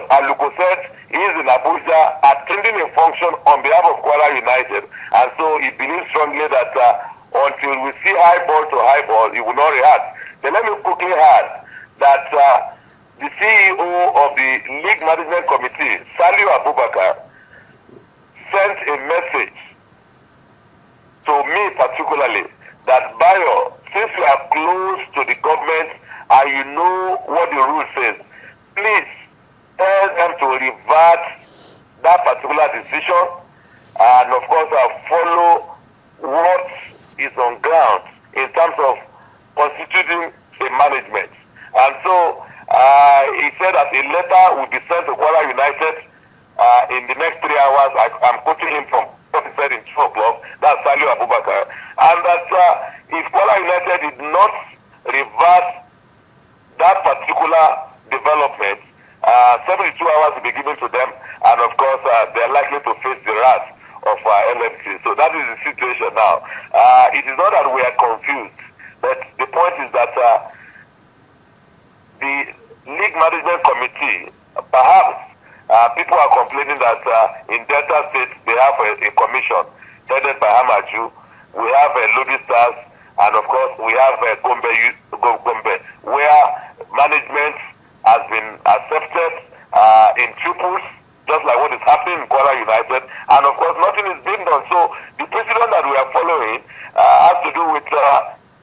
Aluko said he is in Abuja attending a function on behalf of Kwara United, and so he believes strongly that until we see high ball to high ball, he will not react. But let me quickly add that the CEO of the League Management Committee, Saliu Abubakar, sent a message to me particularly that Bayour, since you are close to the government and you know what the rule says, please tell them to revert that particular decision and of course follow what is on ground in terms of constituting a management. And so he said that a letter will be sent to Kwara United in the next 3 hours. I'm quoting him from what he said in 2 o'clock. That's Saliu Abubakar. And that if Kwara United did not reverse that particular development, 72 hours will be given to them, and of course they're likely to face the wrath of LMC. So that is the situation now. It is not that we are confused, but the point is that the League Management Committee, perhaps people are complaining that in Delta State they have a commission headed by Amaju. We have Lodi Stars, and of course we have Gombe, where management has been accepted in triples, just like what is happening in Kwara United, and of course nothing is being done. So the precedent that we are following has to do with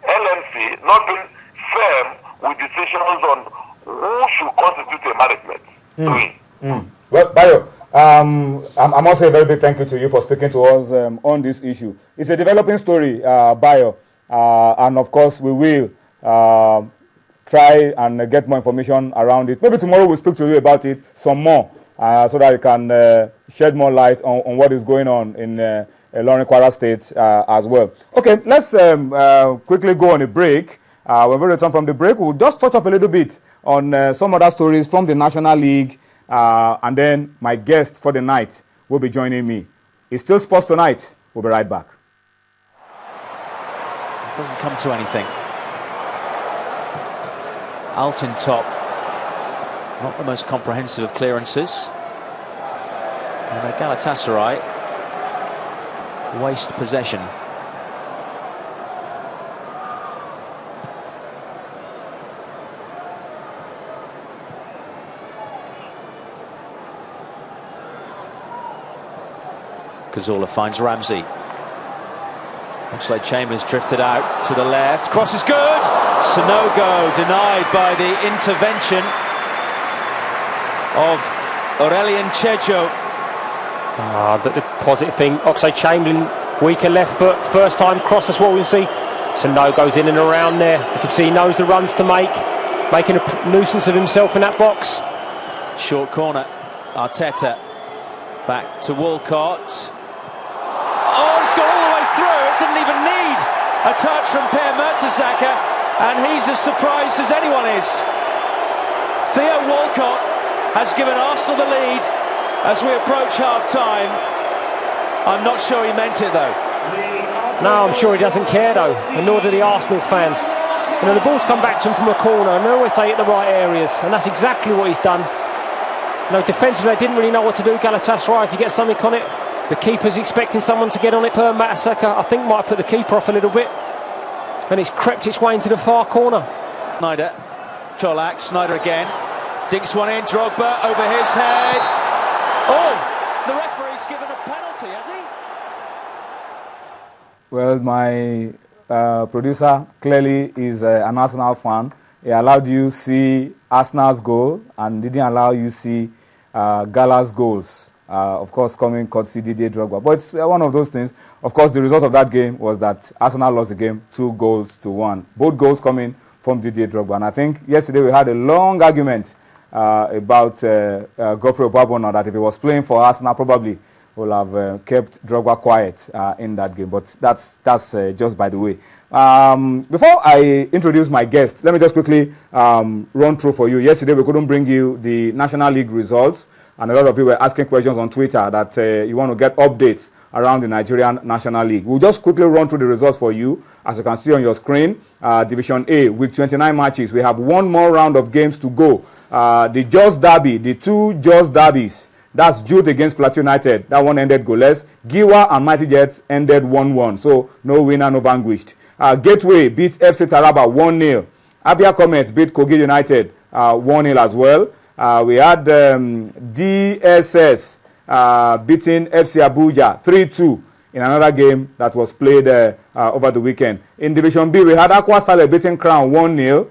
LMC not being firm with decisions on who should constitute a management. Well, Bayo, I must say a very big thank you to you for speaking to us on this issue. It's a developing story, Bayo, and of course we will try and get more information around it. Maybe tomorrow we'll speak to you about it some more, so that you can shed more light on what is going on in Ilorin, Kwara State as well. Okay, let's quickly go on a break. When we return from the break, we'll just touch up a little bit on some other stories from the National League, and then my guest for the night will be joining me. It's still Sports Tonight. We'll be right back. It doesn't come to anything. Alton top, not the most comprehensive of clearances. And Galatasaray waste possession. Cazorla finds Ramsey. Oxlade-Chamberlain's drifted out to the left. Cross is good. Sanogo denied by the intervention of Aurelien Chejo. The positive thing, Oxlade-Chamberlain, weaker left foot, first time cross, that's what we see. Sanogo's in and around there. You can see he knows the runs to make, making a nuisance of himself in that box. Short corner, Arteta back to Walcott. Oh, it's gone all the way through. It didn't even need a touch from Per Mertesacker, and he's as surprised as anyone is. Theo Walcott has given Arsenal the lead as we approach half-time. I'm not sure he meant it, though. No, I'm sure he doesn't care, though, and nor do the Arsenal fans. You know, the ball's come back to him from a corner, and they always say at the right areas, and that's exactly what he's done. You know, defensively, they didn't really know what to do. Galatasaray, if you get something on it, the keeper's expecting someone to get on it. Per Mertesacker, I think, might put the keeper off a little bit, and it's crept its way into the far corner. Snyder, Cholak, Snyder again, dinks one in, Drogba over his head. Oh, the referee's given a penalty, has he? Well, my producer clearly is an Arsenal fan. He allowed you see Arsenal's goal and didn't allow you see Gala's goals. Of course, coming courtesy Didier Drogba. But it's one of those things. Of course, the result of that game was that Arsenal lost the game 2-1. Both goals coming from Didier Drogba. And I think yesterday we had a long argument about Godfrey Obabona, that if he was playing for Arsenal, probably would have kept Drogba quiet in that game. But that's just by the way. Before I introduce my guest, let me just quickly run through for you. Yesterday we couldn't bring you the National League results, and a lot of you were asking questions on Twitter that you want to get updates around the Nigerian National League. We'll just quickly run through the results for you. As you can see on your screen, Division A, week 29 matches. We have one more round of games to go. The Jos Derby, the two Jos Derbies, that's Jude against Plateau United. That one ended goalless. Giwa and Mighty Jets ended 1-1. So no winner, no vanquished. Gateway beat FC Taraba 1-0. Abia Comets beat Kogi United 1-0 as well. We had DSS beating FC Abuja 3-2 in another game that was played over the weekend. In Division B, we had Aqua Style beating Crown 1-0.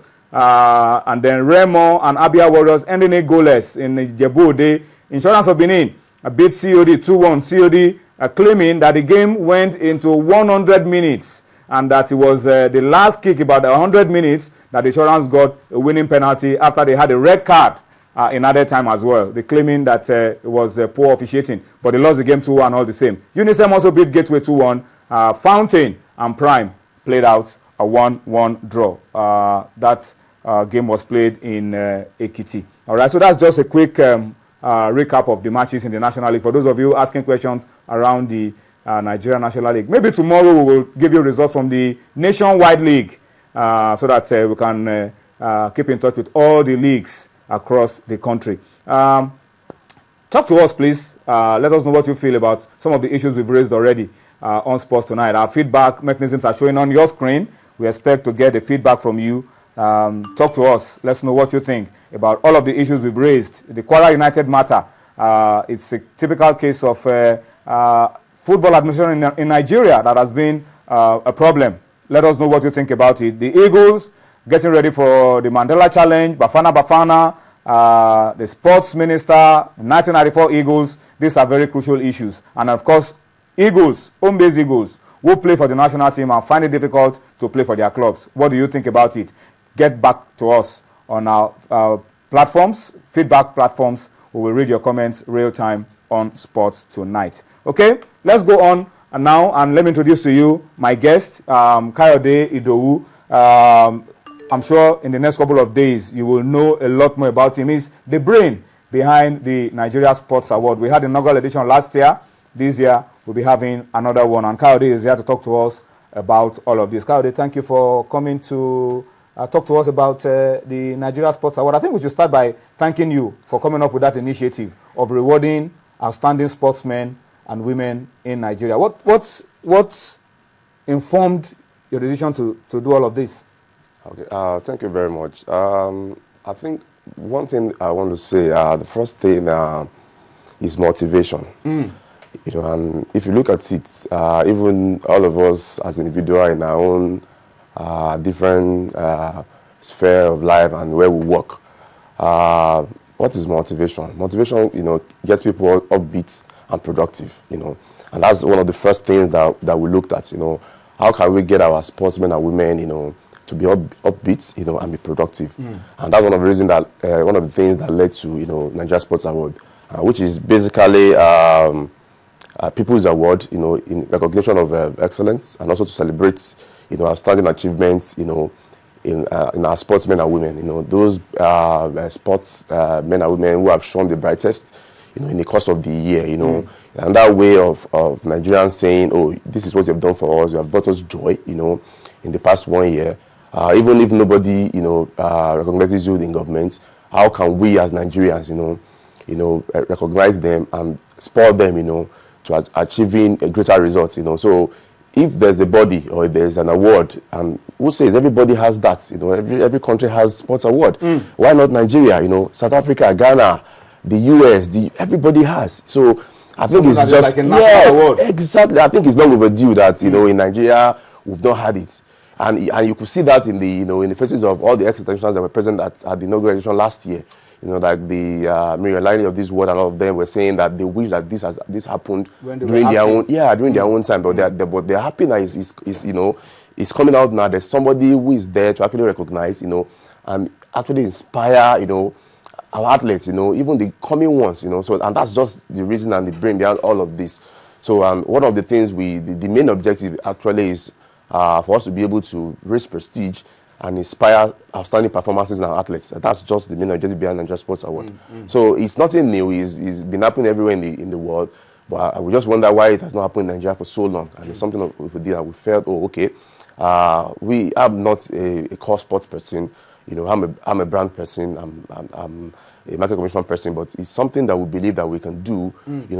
And then Remo and Abia Warriors ending it goalless in Jebu Ode. Insurance of Benin beat COD 2-1. COD claiming that the game went into 100 minutes and that it was the last kick, about 100 minutes, that the Insurance got a winning penalty after they had a red card in added time as well. They claiming that it was poor officiating, but they lost the game 2-1 all the same. Unisem also beat Gateway 2-1. Fountain and Prime played out a 1-1 draw. That game was played in Ekiti. All right, so that's just a quick recap of the matches in the National League. For those of you asking questions around the Nigeria National League, maybe tomorrow we will give you results from the Nationwide League so that we can keep in touch with all the leagues across the country. Talk to us, please. Let us know what you feel about some of the issues we've raised already on Sports Tonight. Our feedback mechanisms are showing on your screen. We expect to get the feedback from you. Talk to us. Let's know what you think about all of the issues we've raised. The Kwara United matter. It's a typical case of football administration in Nigeria that has been a problem. Let us know what you think about it. The Eagles getting ready for the Mandela Challenge. Bafana, the sports minister, 1994 Eagles. These are very crucial issues. And of course, Eagles, home-based Eagles, who play for the national team and find it difficult to play for their clubs. What do you think about it? Get back to us on our platforms, feedback platforms. We will read your comments real time on Sports Tonight. Okay, let's go on now, and let me introduce to you my guest, Kayode Idowu. I'm sure in the next couple of days you will know a lot more about him. He's the brain behind the Nigeria Sports Award. We had the inaugural edition last year. This year we'll be having another one, and Kayode is here to talk to us about all of this. Kayode, thank you for coming to talk to us about the Nigeria Sports Award. I think we should start by thanking you for coming up with that initiative of rewarding outstanding sportsmen and women in Nigeria. What informed your decision to do all of this? Okay, thank you very much. I think one thing I want to say, the first thing is motivation. You know, and if you look at it, even all of us as individuals in our own different sphere of life and where we work, what is motivation? Motivation, you know, gets people upbeat and productive, you know, and that's one of the first things that we looked at, you know. How can we get our sportsmen and women, you know, to be upbeat, you know, and be productive? And that's one of the reasons that, one of the things that led to, you know, Nigeria Sports Award, which is basically People's Award, you know, in recognition of excellence, and also to celebrate, you know, outstanding achievements, you know, in our sportsmen and women, you know, those sports men and women who have shown the brightest, you know, in the course of the year, you know, and that way of Nigerians saying, oh, this is what you have done for us, you have brought us joy, you know, in the past 1 year. Even if nobody, you know, recognizes you in government, how can we as Nigerians, you know, recognize them and support them, you know, to achieving a greater results, you know. So if there's a body or if there's an award, and who says everybody has that, you know, every country has sports award. Why not Nigeria, you know, South Africa, Ghana, the US, everybody has. So I think it's just like a national award. Exactly. I think it's long overdue that, you know, in Nigeria we've not had it. And you could see that in the, you know, in the faces of all the ex-internationals that were present at the inauguration last year. You know, like the Miriam Liney of this world, and all of them were saying that they wish that this happened during their own, during their own time. But they're happy that is you know, it's coming out now. There's somebody who is there to actually recognize, you know, and actually inspire, you know, our athletes, you know, even the coming ones, you know. So, and that's just the reason and the brain behind all of this. So, one of the things the main objective actually is for us to be able to raise prestige and inspire outstanding performances in our athletes. That's just the main objective behind the Nigeria Sports Award. So it's nothing new. It's been happening everywhere in the world. But we just wonder why it has not happened in Nigeria for so long. And it's something that we did, and we felt, oh, okay, we are not a core sports person. You know, I'm a brand person, I'm a market commission person, but it's something that we believe that we can do, you know,